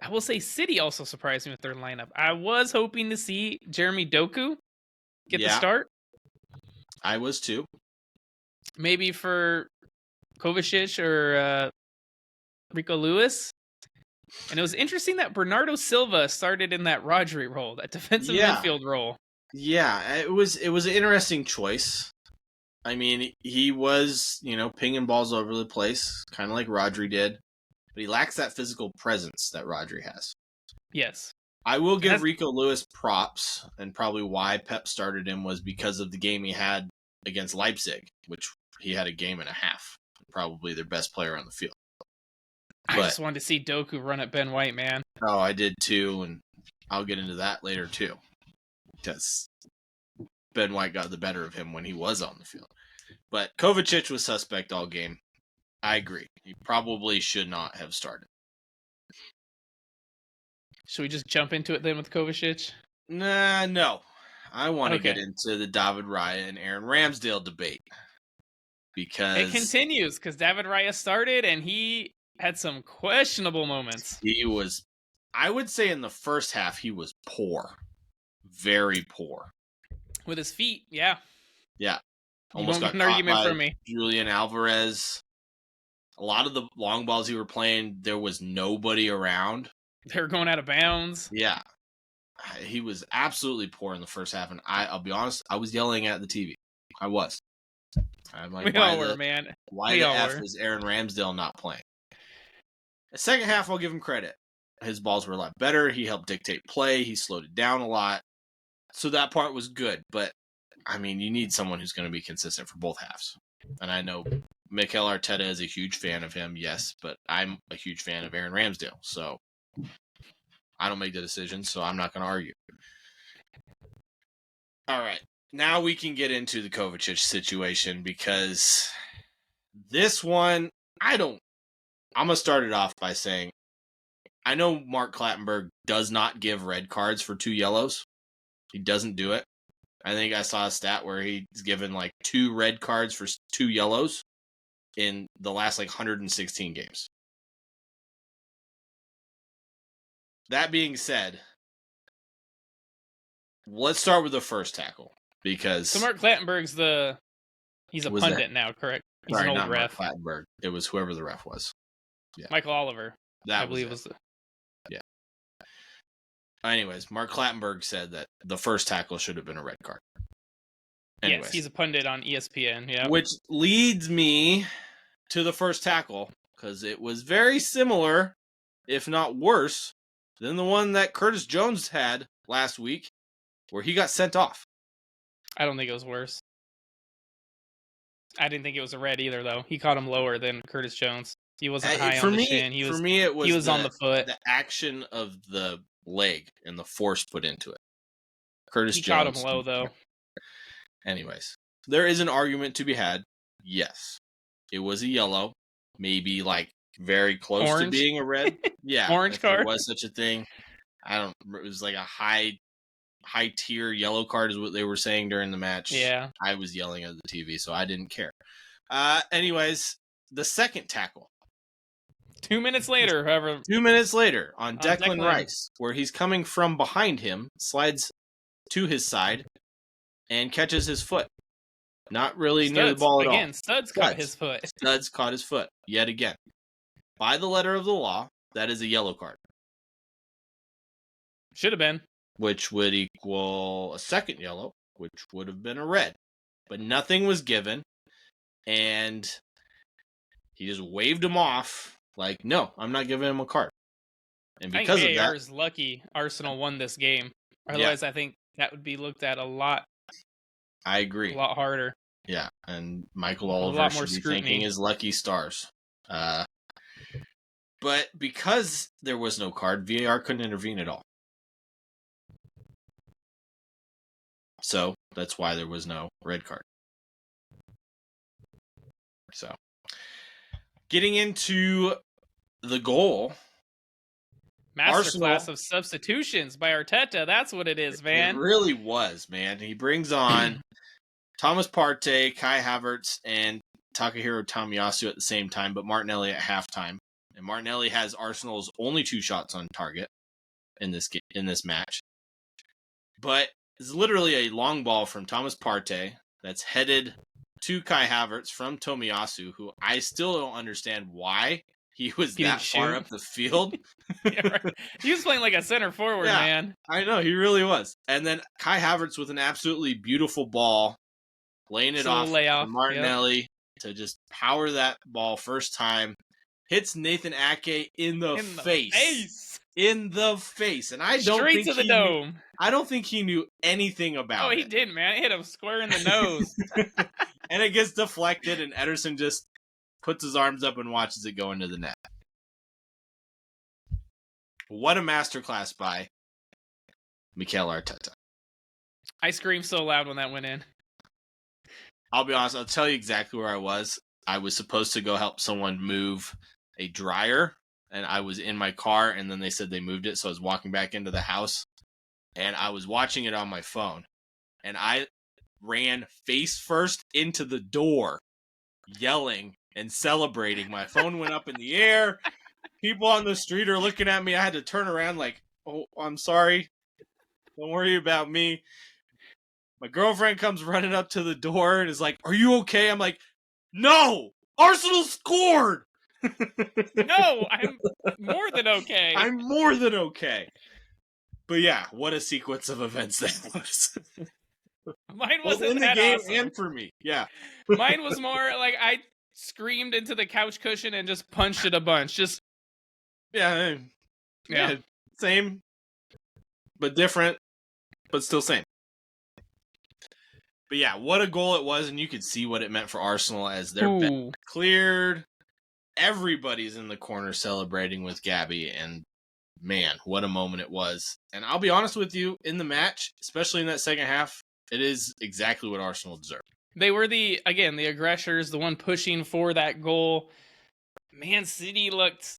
I will say City also surprised me with their lineup. I was hoping to see Jeremy Doku get the start. I was too. Maybe for Kovacic or Rico Lewis. And it was interesting that Bernardo Silva started in that Rodri role, that defensive midfield role. Yeah, it was an interesting choice. I mean, he was, pinging balls over the place, kind of like Rodri did. But he lacks that physical presence that Rodri has. Yes. I will give Rico Lewis props, and probably why Pep started him was because of the game he had against Leipzig, which he had a game and a half. Probably their best player on the field. I just wanted to see Doku run at Ben White, man. Oh, I did too, and I'll get into that later too. Because Ben White got the better of him when he was on the field. But Kovacic was suspect all game. I agree. He probably should not have started. Should we just jump into it then with Kovacic? No. I want to get into the David Raya and Aaron Ramsdale debate. Because it continues, because David Raya started and he had some questionable moments. I would say in the first half, he was poor. Very poor. With his feet, yeah. Yeah. Almost got an argument from me. Julian Alvarez. A lot of the long balls he were playing, there was nobody around. They were going out of bounds. Yeah. He was absolutely poor in the first half, and I'll be honest, I was yelling at the TV. I was. I'm like, we all were, man. Why the F is Aaron Ramsdale not playing? The second half, I'll give him credit. His balls were a lot better. He helped dictate play. He slowed it down a lot. So that part was good. But, you need someone who's going to be consistent for both halves. And I know Mikel Arteta is a huge fan of him, yes. But I'm a huge fan of Aaron Ramsdale. So I don't make the decision, so I'm not going to argue. All right. Now we can get into the Kovacic situation, because this one, I'm going to start it off by saying, I know Mark Clattenburg does not give red cards for 2 yellows. He doesn't do it. I think I saw a stat where he's given 2 red cards for 2 yellows in the last 116 games. That being said, let's start with the first tackle. Because Mark Clattenburg's he's a pundit now, correct? He's an old ref. Mark Clattenburg. It was whoever the ref was. Yeah. Michael Oliver, I believe was Anyways, Mark Clattenburg said that the first tackle should have been a red card. Anyways, yes, he's a pundit on ESPN. Yeah, which leads me to the first tackle, because it was very similar, if not worse, than the one that Curtis Jones had last week, where he got sent off. I don't think it was worse. I didn't think it was a red either, though. He caught him lower than Curtis Jones. He wasn't high on the shin. For me, it was on the foot. The action of the leg and the force put into it. Curtis He Jones caught him low, though. Anyways, there is an argument to be had. Yes, it was a yellow, maybe like very close to being a red. Yeah, orange card. There was such a thing. It was like a high tier yellow card is what they were saying during the match. Yeah, I was yelling at the TV, so I didn't care. Anyways, the second tackle. 2 minutes later, however. 2 minutes later on Declan Rice, where he's coming from behind him, slides to his side, and catches his foot. Not really near the ball at all. Again, Studs caught his foot. Studs caught his foot, yet again. By the letter of the law, that is a yellow card. Should have been. Which would equal a second yellow, which would have been a red. But nothing was given, and he just waved him off like, no, I'm not giving him a card. And because of that, is lucky Arsenal won this game. Otherwise, I think that would be looked at a lot. I agree. A lot harder. Yeah, and Michael Oliver should be thanking his lucky stars. But because there was no card, VAR couldn't intervene at all. So that's why there was no red card. So, getting into the goal. Masterclass of substitutions by Arteta. That's what it is, man. It really was, man. He brings on Thomas Partey, Kai Havertz, and Takahiro Tomiyasu at the same time, but Martinelli at halftime. And Martinelli has Arsenal's only 2 shots on target in this match. But it's literally a long ball from Thomas Partey that's headed to Kai Havertz from Tomiyasu, who I still don't understand why he was that far up the field. Yeah, right. He was playing like a center forward, man. I know, he really was. And then Kai Havertz with an absolutely beautiful ball, laying it off to Martinelli to just power that ball first time. Hits Nathan Ake in the face. In the face. And I don't Straight think to the dome. I don't think he knew anything about it. Oh, he didn't, man. It hit him square in the nose. And it gets deflected, and Ederson just puts his arms up and watches it go into the net. What a masterclass by Mikel Arteta. I screamed so loud when that went in. I'll be honest, I'll tell you exactly where I was. I was supposed to go help someone move a dryer, and I was in my car, and then they said they moved it, so I was walking back into the house, and I was watching it on my phone, and I ran face first into the door, yelling and celebrating. My phone went up in the air. People on the street are looking at me. I had to turn around like, oh, I'm sorry. Don't worry about me. My girlfriend comes running up to the door and is like, are you okay? I'm like, no! Arsenal scored! No, I'm more than okay. I'm more than okay. But yeah, what a sequence of events that was. Mine wasn't in the that game awesome. And for me, yeah. Mine was more like I screamed into the couch cushion and just punched it a bunch. Just yeah, same, but different, but still same. But yeah, what a goal it was, and you could see what it meant for Arsenal as their bet cleared. Everybody's in the corner celebrating with Gabby, and man, what a moment it was. And I'll be honest with you, in the match, especially in that second half, it is exactly what Arsenal deserved. They were the aggressors, the one pushing for that goal. Man City looked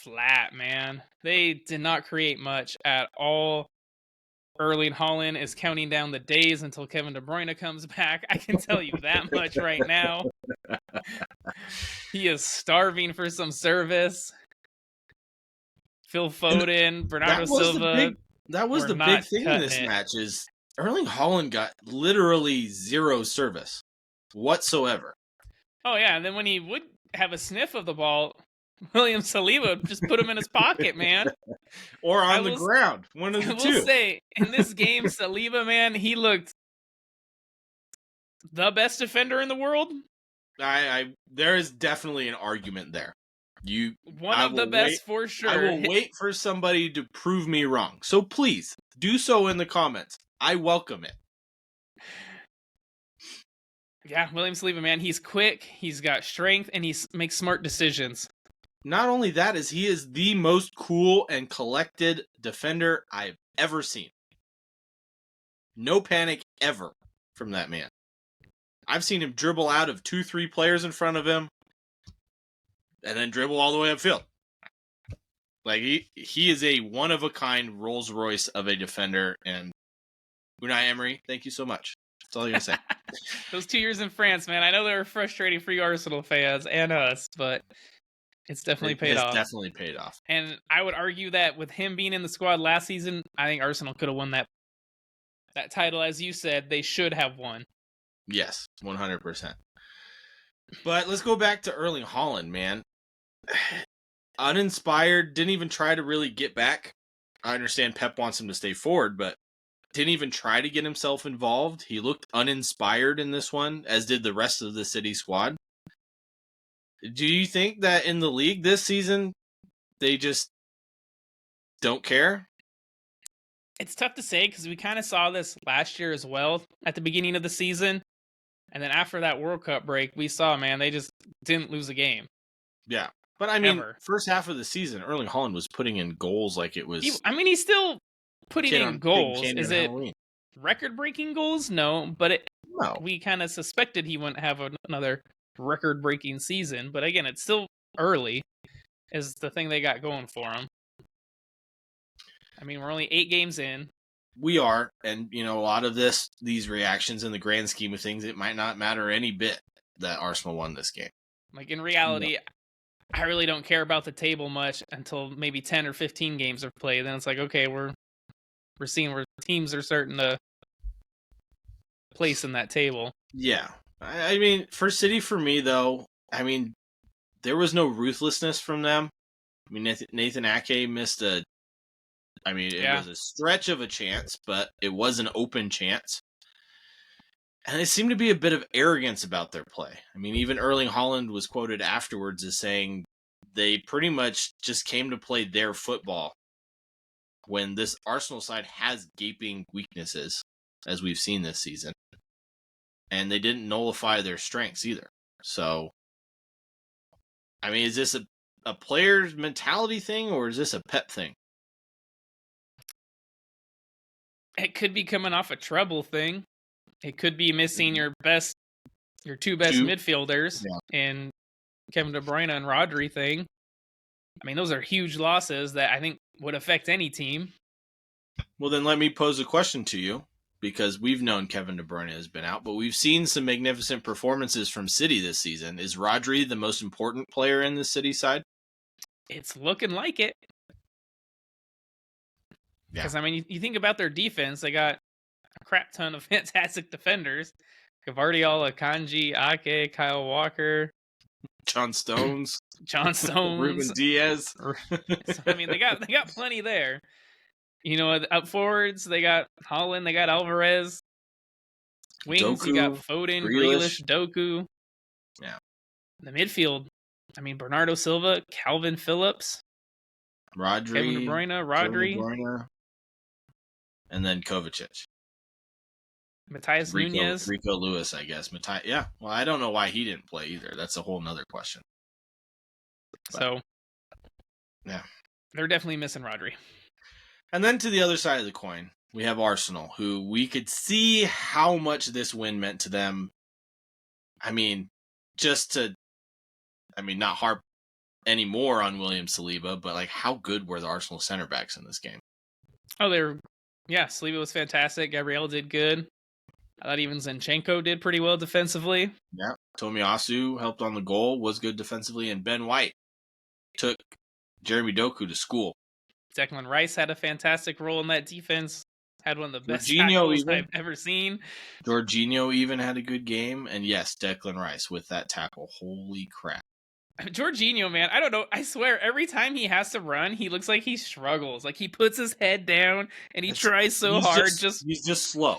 flat, man. They did not create much at all. Erling Haaland is counting down the days until Kevin De Bruyne comes back. I can tell you that much right now. He is starving for some service. Phil Foden, Bernardo Silva. That was the big thing in this match is Erling Haaland got literally zero service whatsoever. Oh, yeah. And then when he would have a sniff of the ball, William Saliba, just put him in his pocket, man. Or I on the will, ground. One of I the will two. say, in this game, Saliba, man, he looked the best defender in the world. There is definitely an argument there. One I of the will wait. best for I sure. will wait for somebody to prove me wrong. So please do so in the comments. I welcome it. Yeah, William Saliba, man, he's quick, he's got strength, and he makes smart decisions. Not only that, is he is the most cool and collected defender I've ever seen. No panic ever from that man. I've seen him dribble out of 2-3 players in front of him and then dribble all the way upfield. Like he is a one-of-a-kind Rolls Royce of a defender, and Unai Emery, thank you so much. That's all I gotta say. Those 2 years in France, man, I know they were frustrating for you Arsenal fans and us, but it's definitely paid off. Definitely paid off. And I would argue that with him being in the squad last season, I think Arsenal could have won that title. As you said, they should have won. Yes, 100%. But let's go back to Erling Haaland, man. Uninspired, didn't even try to really get back. I understand Pep wants him to stay forward, but didn't even try to get himself involved. He looked uninspired in this one, as did the rest of the City squad. Do you think that in the league this season, they just don't care? It's tough to say because we kind of saw this last year as well at the beginning of the season. And then after that World Cup break, we saw, man, they just didn't lose a game. Yeah. But I mean, first half of the season, Erling Haaland was putting in goals like it was. He's still putting in goals. Is it Halloween. Record-breaking goals? No, but we kind of suspected he wouldn't have another record-breaking season. But again, it's still early, is the thing they got going for him. I mean, we're only 8 games in. We are, and a lot of these reactions in the grand scheme of things, it might not matter any bit that Arsenal won this game. Like in reality, I really don't care about the table much until maybe 10 or 15 games are played. Then it's like, okay, we're seeing where teams are starting to place in that table. Yeah. I mean, for City, for me, though, I mean, there was no ruthlessness from them. I mean, Nathan Ake missed it was a stretch of a chance, but it was an open chance. And it seemed to be a bit of arrogance about their play. I mean, even Erling Haaland was quoted afterwards as saying they pretty much just came to play their football when this Arsenal side has gaping weaknesses, as we've seen this season. And they didn't nullify their strengths either. So, I mean, is this a player's mentality thing, or is this a Pep thing? It could be coming off a treble thing. It could be missing your two best midfielders in Kevin De Bruyne and Rodri thing. I mean, those are huge losses that I think would affect any team. Well, then let me pose a question to you, because we've known Kevin De Bruyne has been out, but we've seen some magnificent performances from City this season. Is Rodri the most important player in the City side? It's looking like it. Because, I mean, you think about their defense, they got a crap ton of fantastic defenders. Gvardiol, Akanji, Ake, Kyle Walker. John Stones. Ruben Diaz. So, I mean, they got plenty there. Up forwards, they got Haaland, they got Alvarez. Wings, Doku, you got Foden, Grealish, Doku. Yeah. The midfield, I mean, Bernardo Silva, Calvin Phillips. Rodri. Kevin De Bruyne, Rodri. And then Kovacic. Matthias Nunez. Rico Lewis, I guess. Yeah. Well, I don't know why he didn't play either. That's a whole nother question. So, yeah. They're definitely missing Rodri. And then to the other side of the coin, we have Arsenal, who we could see how much this win meant to them. I mean, not harp anymore on William Saliba, but like, how good were the Arsenal center backs in this game? Oh, Saliba was fantastic. Gabriel did good. I thought even Zinchenko did pretty well defensively. Yeah. Tomiyasu helped on the goal, was good defensively, and Ben White took Jeremy Doku to school. Declan Rice had a fantastic role in that defense. Had one of the best tackles I've ever seen. Jorginho even had a good game. And yes, Declan Rice with that tackle. Holy crap. Jorginho, man, I don't know. I swear, every time he has to run, he looks like he struggles. Like he puts his head down and he tries so hard He's just slow.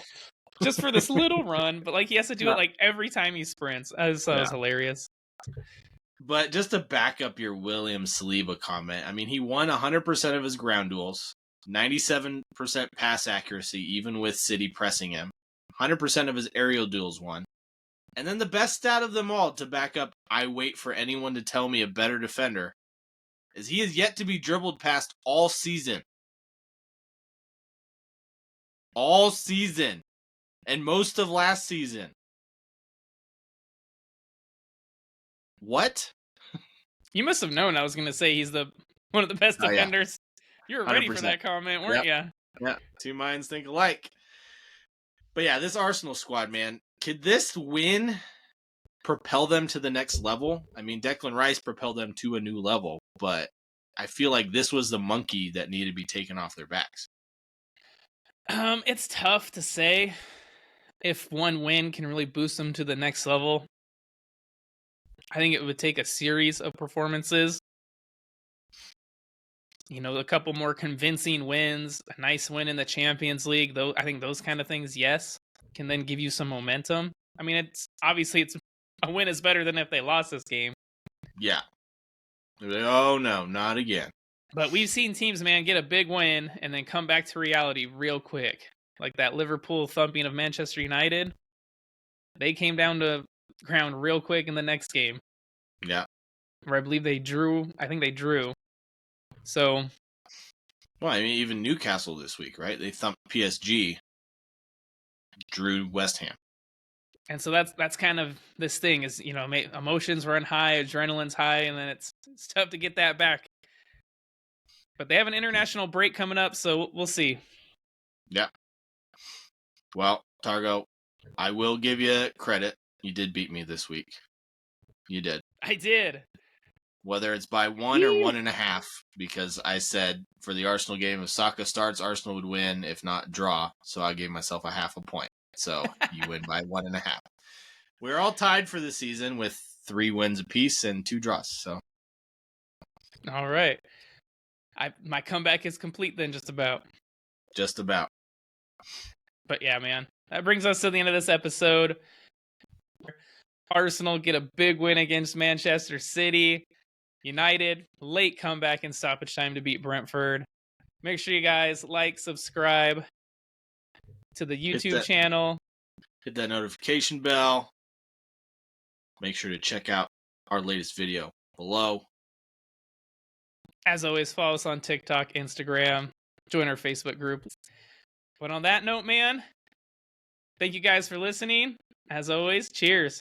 just for this little run, but like he has to do Yeah. it like every time he sprints. I just thought it was hilarious. But just to back up your William Saliba comment, I mean, he won 100% of his ground duels, 97% pass accuracy, even with City pressing him. 100% of his aerial duels won. And then the best stat of them all to back up, I wait for anyone to tell me a better defender, is he has yet to be dribbled past all season. All season. And most of last season. What? You must have known I was going to say he's one of the best defenders. You were ready for that comment, weren't you? Yeah, two minds think alike. But yeah, this Arsenal squad, man, could this win propel them to the next level? I mean, Declan Rice propelled them to a new level, but I feel like this was the monkey that needed to be taken off their backs. It's tough to say if one win can really boost them to the next level. I think it would take a series of performances. You know, a couple more convincing wins, a nice win in the Champions League. Though I think those kind of things, yes, can then give you some momentum. I mean, it's a win is better than if they lost this game. Yeah. Like, oh no, not again. But we've seen teams, man, get a big win and then come back to reality real quick. Like that Liverpool thumping of Manchester United. They came down to ground real quick in the next game. Yeah. Where I believe they drew. I think they drew. So. Well, I mean, even Newcastle this week, right? They thumped PSG, drew West Ham. And so that's kind of this thing is, you know, emotions run high, adrenaline's high, and then it's tough to get that back. But they have an international break coming up, so we'll see. Yeah. Well, Targo, I will give you credit. You did beat me this week. You did. I did. Whether it's by 1 or 1.5, because I said for the Arsenal game, if Saka starts, Arsenal would win. If not, draw. So I gave myself a half a point. So you win by 1.5. We're all tied for the season with 3 wins apiece and 2 draws. So, all right, my comeback is complete then, just about. Just about. But yeah, man, that brings us to the end of this episode. Arsenal get a big win against Manchester City. United, late comeback in stoppage time to beat Brentford. Make sure you guys like, subscribe to the YouTube channel. Hit that notification bell. Make sure to check out our latest video below. As always, follow us on TikTok, Instagram, join our Facebook group. But on that note, man, thank you guys for listening. As always, cheers.